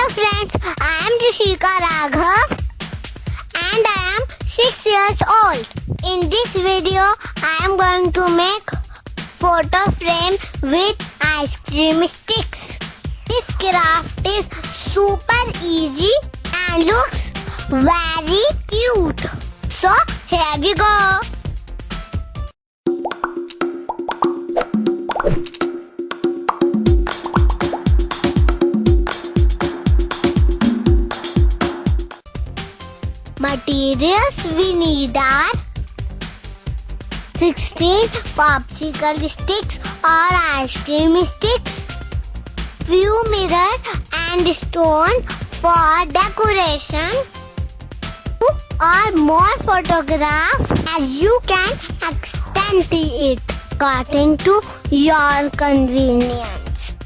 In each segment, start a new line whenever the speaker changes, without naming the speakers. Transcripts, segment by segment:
Hello friends, I am Rishika Raghav and I am 6 years old. In this video, I am going to make photo frame with ice cream sticks. This craft is super easy and looks very cute. So here we go. Materials we need are 16 popsicle sticks or ice cream sticks, few mirror and stone for decoration, or more photographs as you can extend it according to your convenience.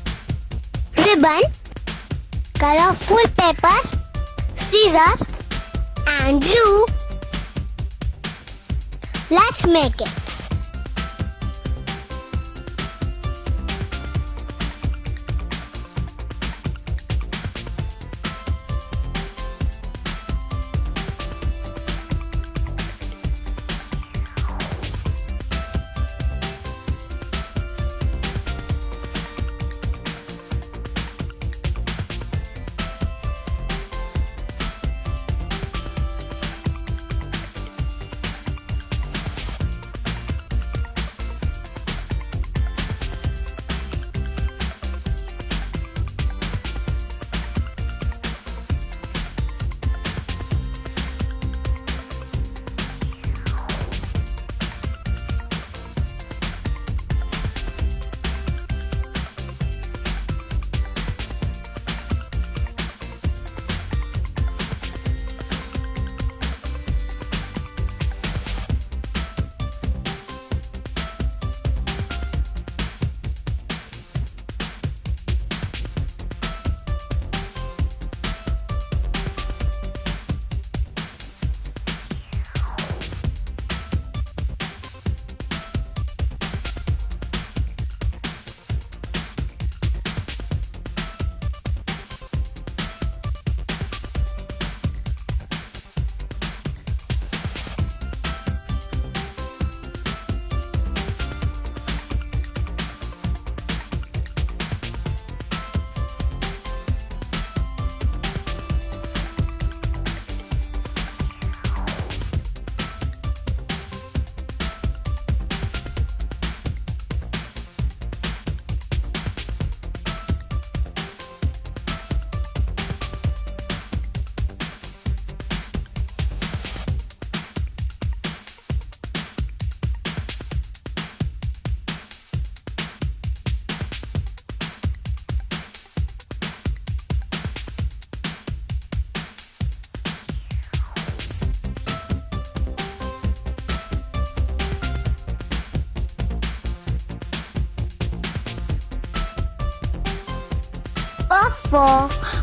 Ribbon, colorful paper, scissors and glue. Let's make it.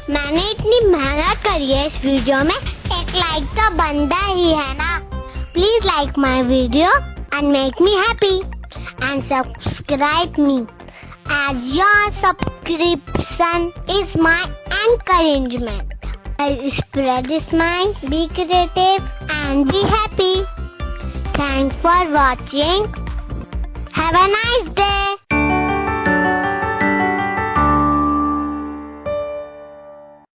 मैंने इतनी मेहनत करी है इस video में, एक like तो बनता ही है ना. Please like my video and make me happy and subscribe me as your subscription is my encouragement. Spread this mind, be creative and be happy. Thanks for watching. Have a nice day.